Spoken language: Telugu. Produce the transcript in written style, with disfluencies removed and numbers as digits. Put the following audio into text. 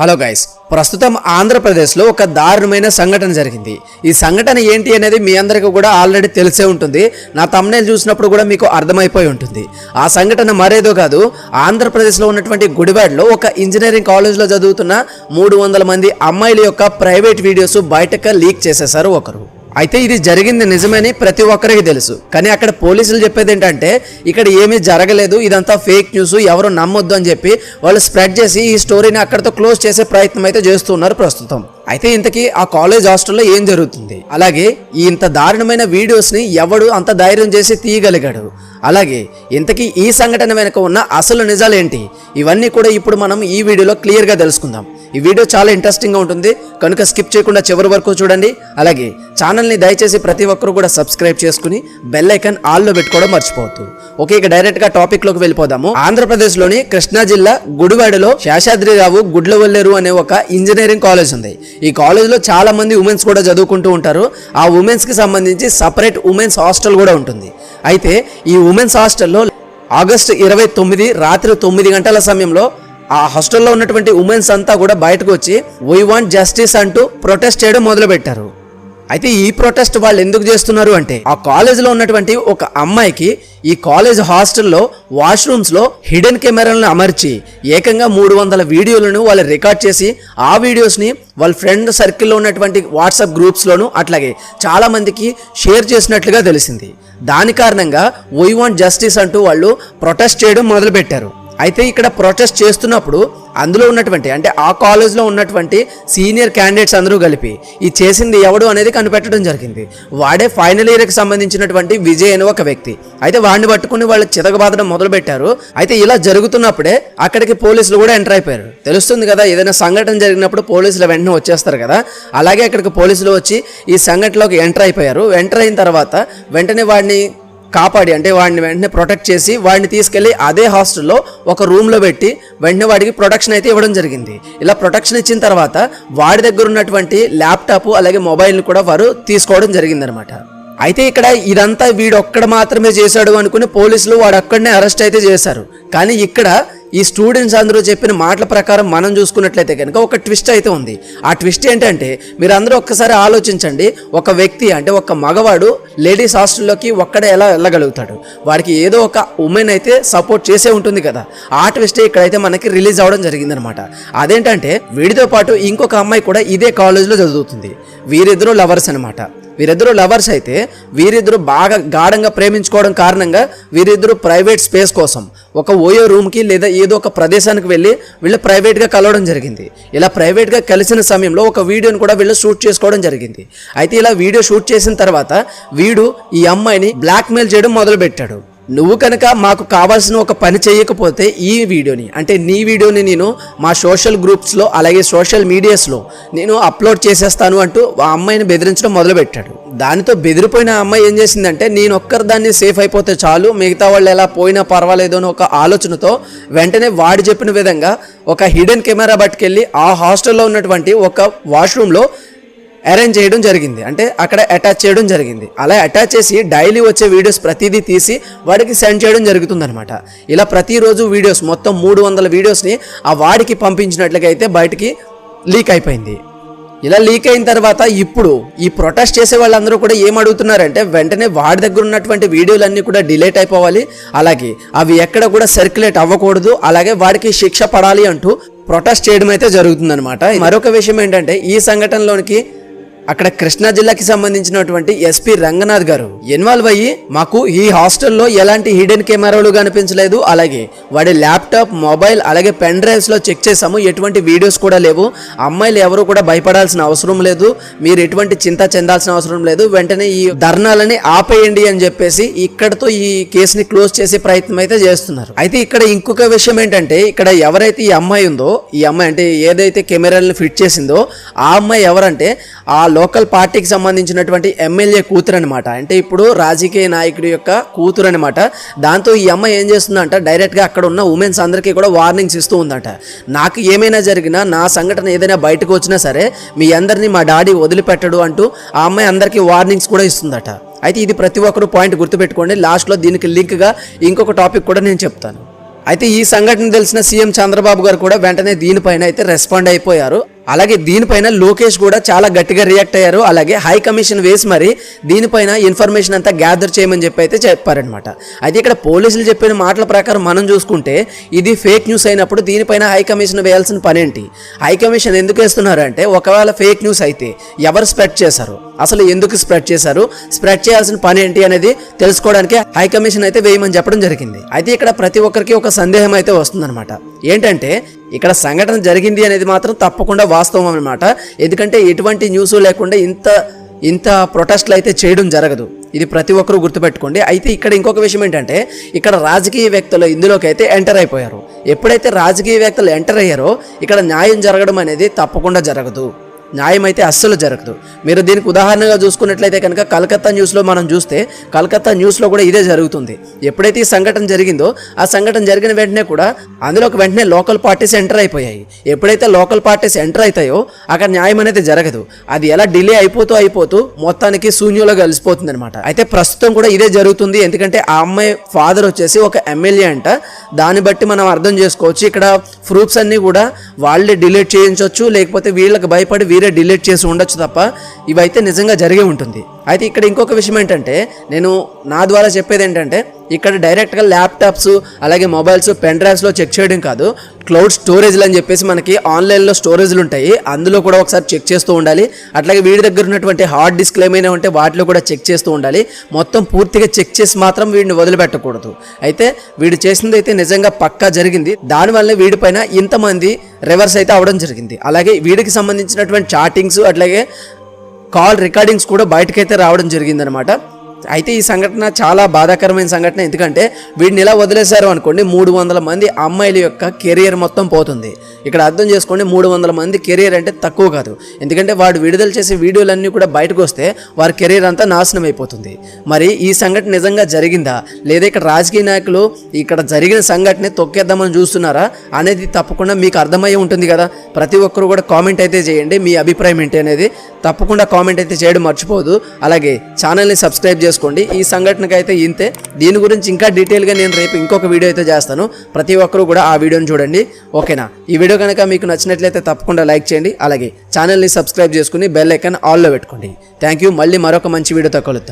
హలో గైస్, ప్రస్తుతం ఆంధ్రప్రదేశ్లో ఒక దారుణమైన సంఘటన జరిగింది. ఈ సంఘటన ఏంటి అనేది మీ అందరికీ కూడా ఆల్రెడీ తెలిసే ఉంటుంది. నా థంబ్నెయిల్ చూసినప్పుడు కూడా మీకు అర్థమైపోయి ఉంటుంది. ఆ సంఘటన మరేదో కాదు, ఆంధ్రప్రదేశ్లో ఉన్నటువంటి గుడివాడలో ఒక ఇంజనీరింగ్ కాలేజ్లో చదువుతున్న 300 మంది అమ్మాయిల యొక్క ప్రైవేట్ వీడియోస్ బయటకు లీక్ చేసేశారు ఒకరు. అయితే ఇది జరిగింది నిజమని ప్రతి ఒక్కరికి తెలుసు. కానీ అక్కడ పోలీసులు చెప్పేది ఏంటంటే ఇక్కడ ఏమీ జరగలేదు, ఇదంతా ఫేక్ న్యూస్, ఎవరు నమ్మొద్దు అని చెప్పి వాళ్ళు స్ప్రెడ్ చేసి ఈ స్టోరీని అక్కడితో క్లోజ్ చేసే ప్రయత్నం అయితే చేస్తున్నారు ప్రస్తుతం. అయితే ఇంతకీ ఆ కాలేజ్ హాస్టల్లో ఏం జరుగుతుంది, అలాగే ఇంత దారుణమైన వీడియోస్ని ఎవడు అంత ధైర్యం చేసి తీయగలిగాడు, అలాగే ఇంతకీ ఈ సంఘటన వెనుక ఉన్న అసలు నిజాలు ఏంటి, ఇవన్నీ కూడా ఇప్పుడు మనం ఈ వీడియోలో క్లియర్గా తెలుసుకుందాం. ఈ వీడియో చాలా ఇంట్రెస్టింగ్గా ఉంటుంది కనుక స్కిప్ చేయకుండా చివరి వరకు చూడండి. అలాగే ఛానల్ని దయచేసి ప్రతి ఒక్కరు కూడా సబ్స్క్రైబ్ చేసుకుని బెల్ ఐకాన్ ఆల్లో పెట్టుకోవడం మర్చిపోవద్దు. ఓకే, ఇక డైరెక్ట్గా టాపిక్లోకి వెళ్ళిపోదాము. ఆంధ్రప్రదేశ్లోని కృష్ణా జిల్లా గుడివాడలో శేషాద్రిరావు గుడ్లవల్లేరు అనే ఒక ఇంజనీరింగ్ కాలేజ్ ఉంది. ఈ కాలేజ్లో చాలా మంది ఉమెన్స్ కూడా చదువుకుంటూ ఉంటారు. ఆ ఉమెన్స్కి సంబంధించి సపరేట్ ఉమెన్స్ హాస్టల్ కూడా ఉంటుంది. అయితే ఈ ఉమెన్స్ హాస్టల్లో ఆగస్టు 29 రాత్రి 9 గంటల సమయంలో ఆ హాస్టల్లో ఉన్నటువంటి ఉమెన్స్ అంతా కూడా బయటకు వచ్చి వీ వాంట్ జస్టిస్ అంటూ ప్రొటెస్ట్ చేయడం మొదలుపెట్టారు. అయితే ఈ ప్రొటెస్ట్ వాళ్ళు ఎందుకు చేస్తున్నారు అంటే ఆ కాలేజీలో ఉన్నటువంటి ఒక అమ్మాయికి ఈ కాలేజ్ హాస్టల్లో వాష్రూమ్స్లో హిడెన్ కెమెరాలను అమర్చి ఏకంగా 300 వీడియోలను వాళ్ళు రికార్డ్ చేసి ఆ వీడియోస్ని వాళ్ళ ఫ్రెండ్ సర్కిల్లో ఉన్నటువంటి వాట్సాప్ గ్రూప్స్లోను అట్లాగే చాలామందికి షేర్ చేసినట్లుగా తెలిసింది. దాని కారణంగా వీ వాంట్ జస్టిస్ అంటూ వాళ్ళు ప్రొటెస్ట్ చేయడం మొదలుపెట్టారు. అయితే ఇక్కడ ప్రొటెస్ట్ చేస్తున్నప్పుడు అందులో ఉన్నటువంటి అంటే ఆ కాలేజ్లో ఉన్నటువంటి సీనియర్ క్యాండిడేట్స్ అందరూ కలిపి ఈ చేసింది ఎవడు అనేది కనిపెట్టడం జరిగింది. వాడే ఫైనల్ ఇయర్కి సంబంధించినటువంటి విజయ్ అనే ఒక వ్యక్తి. అయితే వాడిని పట్టుకుని వాళ్ళు చితకబాదడం మొదలుపెట్టారు. అయితే ఇలా జరుగుతున్నప్పుడే అక్కడికి పోలీసులు కూడా ఎంటర్ అయిపోయారు. తెలుస్తుంది కదా, ఏదైనా సంఘటన జరిగినప్పుడు పోలీసులు వెంటనే వచ్చేస్తారు కదా, అలాగే అక్కడికి పోలీసులు వచ్చి ఈ సంఘటనలోకి ఎంటర్ అయిపోయారు. ఎంటర్ అయిన తర్వాత వెంటనే వాడిని కాపాడి అంటే వాడిని వెంటనే ప్రొటెక్ట్ చేసి వాడిని తీసుకెళ్లి అదే హాస్టల్లో ఒక రూమ్లో పెట్టి వెంటనే వాడికి ప్రొటెక్షన్ అయితే ఇవ్వడం జరిగింది. ఇలా ప్రొటెక్షన్ ఇచ్చిన తర్వాత వాడి దగ్గర ఉన్నటువంటి ల్యాప్టాప్ అలాగే మొబైల్ని కూడా వారు తీసుకోవడం జరిగిందనమాట. అయితే ఇక్కడ ఇదంతా వీడొక్కడ మాత్రమే చేశాడు అనుకుని పోలీసులు వాడు అక్కడనే అరెస్ట్ అయితే చేశారు. కానీ ఇక్కడ ఈ స్టూడెంట్స్ అందరూ చెప్పిన మాటల ప్రకారం మనం చూసుకున్నట్లయితే కనుక ఒక ట్విస్ట్ అయితే ఉంది. ఆ ట్విస్ట్ ఏంటంటే మీరు అందరూ ఒక్కసారి ఆలోచించండి, ఒక వ్యక్తి అంటే ఒక మగవాడు లేడీస్ హాస్టల్లోకి ఒక్కడే ఎలా వెళ్ళగలుగుతాడు? వాడికి ఏదో ఒక ఉమెన్ అయితే సపోర్ట్ చేసే ఉంటుంది కదా. ఆ ట్విస్టే ఇక్కడైతే మనకి రిలీజ్ అవ్వడం జరిగిందనమాట. అదేంటంటే వీడితో పాటు ఇంకొక అమ్మాయి కూడా ఇదే కాలేజ్లో చదువుతుంది. వీరిద్దరూ లవర్స్ అనమాట. వీరిద్దరూ లవర్స్ అయితే వీరిద్దరూ బాగా గాఢంగా ప్రేమించుకోవడం కారణంగా వీరిద్దరూ ప్రైవేట్ స్పేస్ కోసం ఒక ఓయో రూమ్కి లేదా ఏదో ఒక ప్రదేశానికి వెళ్ళి వీళ్ళు ప్రైవేట్గా కలవడం జరిగింది. ఇలా ప్రైవేట్గా కలిసిన సమయంలో ఒక వీడియోని కూడా వీళ్ళు షూట్ చేసుకోవడం జరిగింది. అయితే ఇలా వీడియో షూట్ చేసిన తర్వాత వీడు ఈ అమ్మాయిని బ్లాక్మెయిల్ చేయడం మొదలుపెట్టాడు. నువ్వు కనుక మాకు కావాల్సిన ఒక పని చేయకపోతే ఈ వీడియోని అంటే నీ వీడియోని నేను మా సోషల్ గ్రూప్స్లో అలాగే సోషల్ మీడియాస్లో నేను అప్లోడ్ చేసేస్తాను అంటూ ఆ అమ్మాయిని బెదిరించడం మొదలుపెట్టాడు. దానితో బెదిరిపోయిన అమ్మాయి ఏం చేసిందంటే నేను ఒక్కరు దాన్ని సేఫ్ అయిపోతే చాలు, మిగతా వాళ్ళు ఎలా పోయినా పర్వాలేదు అని ఒక ఆలోచనతో వెంటనే వాడు చెప్పిన విధంగా ఒక హిడెన్ కెమెరా పట్టుకెళ్ళి ఆ హాస్టల్లో ఉన్నటువంటి ఒక వాష్రూమ్లో అరేంజ్ చేయడం జరిగింది. అంటే అక్కడ అటాచ్ చేయడం జరిగింది. అలా అటాచ్ చేసి డైలీ వచ్చే వీడియోస్ ప్రతిదీ తీసి వాడికి సెండ్ చేయడం జరుగుతుందనమాట. ఇలా ప్రతిరోజు వీడియోస్ మొత్తం 300 వీడియోస్ని ఆ వాడికి పంపించినట్లుగా అయితే బయటికి లీక్ అయిపోయింది. ఇలా లీక్ అయిన తర్వాత ఇప్పుడు ఈ ప్రొటెస్ట్ చేసే వాళ్ళందరూ కూడా ఏం అడుగుతున్నారంటే వెంటనే వాడి దగ్గర ఉన్నటువంటి వీడియోలన్నీ కూడా డిలీట్ అయిపోవాలి, అలాగే అవి ఎక్కడ కూడా సర్క్యులేట్ అవ్వకూడదు, అలాగే వాడికి శిక్ష పడాలి అంటూ ప్రొటెస్ట్ చేయడం అయితే జరుగుతుందనమాట. మరొక విషయం ఏంటంటే ఈ సంఘటనలోనికి అక్కడ కృష్ణా జిల్లాకి సంబంధించినటువంటి ఎస్పీ రంగనాథ్ గారు ఇన్వాల్వ్ అయ్యి మాకు ఈ హాస్టల్లో ఎలాంటి హిడెన్ కెమెరాలు కనిపించలేదు, అలాగే వాడి ల్యాప్టాప్ మొబైల్ అలాగే పెన్ డ్రైవ్స్లో చెక్ చేసాము, ఎటువంటి వీడియోస్ కూడా లేవు, అమ్మాయిలు ఎవరు కూడా భయపడాల్సిన అవసరం లేదు, మీరు ఎటువంటి చింత చెందాల్సిన అవసరం లేదు, వెంటనే ఈ ధర్నాలని ఆపేయండి అని చెప్పేసి ఇక్కడతో ఈ కేసుని క్లోజ్ చేసే ప్రయత్నం అయితే చేస్తున్నారు. అయితే ఇక్కడ ఇంకొక విషయం ఏంటంటే ఇక్కడ ఎవరైతే ఈ అమ్మాయి ఉందో ఈ అమ్మాయి అంటే ఏదైతే కెమెరాలను ఫిట్ చేసిందో ఆ అమ్మాయి ఎవరంటే ఆ లోకల్ పార్టీకి సంబంధించినటువంటి ఎమ్మెల్యే కూతురు అనమాట. అంటే ఇప్పుడు రాజకీయ నాయకుడి యొక్క కూతురు అనమాట. దాంతో ఈ అమ్మాయి ఏం చేస్తుందంట డైరెక్ట్గా అక్కడ ఉన్న ఉమెన్స్ అందరికీ కూడా వార్నింగ్స్ ఇస్తూ ఉందట. నాకు ఏమైనా జరిగినా నా సంఘటన ఏదైనా బయటకు వచ్చినా సరే మీ అందరినీ మా డాడీ వదిలిపెట్టడు అంటూ ఆ అమ్మాయి అందరికీ వార్నింగ్స్ కూడా ఇస్తుందట. అయితే ఇది ప్రతి ఒక్కరు పాయింట్ గుర్తుపెట్టుకోండి. లాస్ట్లో దీనికి లింక్గా ఇంకొక టాపిక్ కూడా నేను చెప్తాను. అయితే ఈ సంఘటన తెలిసిన సీఎం చంద్రబాబు గారు కూడా వెంటనే దీనిపైన అయితే రెస్పాండ్ అయిపోయారు. అలాగే దీనిపైన లోకేష్ కూడా చాలా గట్టిగా రియాక్ట్ అయ్యారు. అలాగే హై కమిషన్ వేసి మరి దీనిపైన ఇన్ఫర్మేషన్ అంతా గ్యాదర్ చేయమని చెప్పి అయితే చెప్పారనమాట. అయితే ఇక్కడ పోలీసులు చెప్పిన మాటల ప్రకారం మనం చూసుకుంటే ఇది ఫేక్ న్యూస్ అయినప్పుడు దీనిపైన హై కమిషన్ వేయాల్సిన పని ఏంటి? హై కమిషన్ ఎందుకు వేస్తున్నారు అంటే ఒకవేళ ఫేక్ న్యూస్ అయితే ఎవరు స్ప్రెడ్ చేశారు, అసలు ఎందుకు స్ప్రెడ్ చేశారు, స్ప్రెడ్ చేయాల్సిన పని ఏంటి అనేది తెలుసుకోవడానికి హై కమిషన్ అయితే వేయమని చెప్పడం జరిగింది. అయితే ఇక్కడ ప్రతి ఒక్కరికి ఒక సందేహం అయితే వస్తుందన్నమాట. ఏంటంటే ఇక్కడ సంఘటన జరిగింది అనేది మాత్రం తప్పకుండా వాస్తవం అనమాట. ఎందుకంటే ఎటువంటి న్యూస్ లేకుండా ఇంత ప్రొటెస్ట్లు అయితే చేయడం జరగదు. ఇది ప్రతి ఒక్కరూ గుర్తుపెట్టుకోండి. అయితే ఇక్కడ ఇంకొక విషయం ఏంటంటే ఇక్కడ రాజకీయ వ్యక్తులు ఇందులోకి అయితే ఎంటర్ అయిపోయారు. ఎప్పుడైతే రాజకీయ వ్యక్తులు ఎంటర్ అయ్యారో ఇక్కడ న్యాయం జరగడం అనేది తప్పకుండా జరగదు. న్యాయం అయితే అస్సలు జరగదు. మీరు దీనికి ఉదాహరణగా చూసుకున్నట్లయితే కనుక కలకత్తా న్యూస్లో మనం చూస్తే కలకత్తా న్యూస్లో కూడా ఇదే జరుగుతుంది. ఎప్పుడైతే ఈ సంఘటన జరిగిందో ఆ సంఘటన జరిగిన వెంటనే కూడా అందులోకి వెంటనే లోకల్ పార్టీస్ ఎంటర్ అయిపోయాయి. ఎప్పుడైతే లోకల్ పార్టీస్ ఎంటర్ అవుతాయో అక్కడ న్యాయం అనేది జరగదు. అది ఎలా డిలే అయిపోతూ మొత్తానికి శూన్యంలో కలిసిపోతుంది అనమాట. అయితే ప్రస్తుతం కూడా ఇదే జరుగుతుంది. ఎందుకంటే ఆ అమ్మాయి ఫాదర్ వచ్చేసి ఒక ఎమ్మెల్యే అంట. దాన్ని బట్టి మనం అర్థం చేసుకోవచ్చు ఇక్కడ ప్రూఫ్స్ అన్నీ కూడా వాళ్ళే డిలీట్ చేయించవచ్చు, లేకపోతే వీళ్ళకి భయపడి వీరే డిలీట్ చేసి ఉండొచ్చు తప్ప ఇవైతే నిజంగా జరిగే ఉంటుంది. అయితే ఇక్కడ ఇంకొక విషయం ఏంటంటే నేను నా ద్వారా చెప్పేది ఏంటంటే ఇక్కడ డైరెక్ట్గా ల్యాప్టాప్స్ అలాగే మొబైల్స్ పెన్ డ్రైవ్స్లో చెక్ చేయడం కాదు, క్లౌడ్ స్టోరేజ్లు అని చెప్పేసి మనకి ఆన్లైన్లో స్టోరేజ్లు ఉంటాయి, అందులో కూడా ఒకసారి చెక్ చేస్తూ ఉండాలి. అట్లాగే వీడి దగ్గర ఉన్నటువంటి హార్డ్ డిస్క్లు ఏమైనా ఉంటే వాటిలో కూడా చెక్ చేస్తూ ఉండాలి. మొత్తం పూర్తిగా చెక్ చేసి మాత్రం వీడిని వదిలిపెట్టకూడదు. అయితే వీడు చేసింది అయితే నిజంగా పక్కా జరిగింది. దానివల్ల వీడిపైన ఇంతమంది రివర్స్ అయితే అవడం జరిగింది. అలాగే వీడికి సంబంధించినటువంటి చాటింగ్స్ అట్లాగే కాల్ రికార్డింగ్స్ కూడా బయటకైతే రావడం జరిగిందనమాట. అయితే ఈ సంఘటన చాలా బాధాకరమైన సంఘటన. ఎందుకంటే వీడిని ఇలా వదిలేశారు అనుకోండి 300 మంది అమ్మాయిల యొక్క కెరియర్ మొత్తం పోతుంది. ఇక్కడ అర్థం చేసుకోండి 300 మంది కెరియర్ అంటే తక్కువ కాదు. ఎందుకంటే వాడు విడుదల చేసే వీడియోలన్నీ కూడా బయటకు వస్తే వారి కెరియర్ అంతా నాశనం అయిపోతుంది. మరి ఈ సంఘటన నిజంగా జరిగిందా లేదా ఇక్కడ రాజకీయ నాయకులు ఇక్కడ జరిగిన సంఘటన తొక్కేద్దామని చూస్తున్నారా అనేది తప్పకుండా మీకు అర్థమయ్యే ఉంటుంది కదా. ప్రతి ఒక్కరు కూడా కామెంట్ అయితే చేయండి, మీ అభిప్రాయం ఏంటి అనేది తప్పకుండా కామెంట్ అయితే చేయడం మర్చిపోదు. అలాగే ఛానల్ని సబ్స్క్రైబ్ చేసుకోండి. ఈ సంఘటనకి అయితే ఇంతే. దీని గురించి ఇంకా డీటెయిల్గా నేను రేపు ఇంకొక వీడియో అయితే చేస్తాను. ప్రతి ఒక్కరు కూడా ఆ వీడియోని చూడండి. ఓకేనా? ఈ వీడియో కనుక మీకు నచ్చినట్లయితే తప్పకుండా లైక్ చేయండి. అలాగే ఛానల్ని సబ్స్క్రైబ్ చేసుకుని బెల్ ఐకాన్ ఆల్లో పెట్టుకోండి. Thank you. మళ్ళీ మరొక మంచి వీడియోతో కలుద్దాం.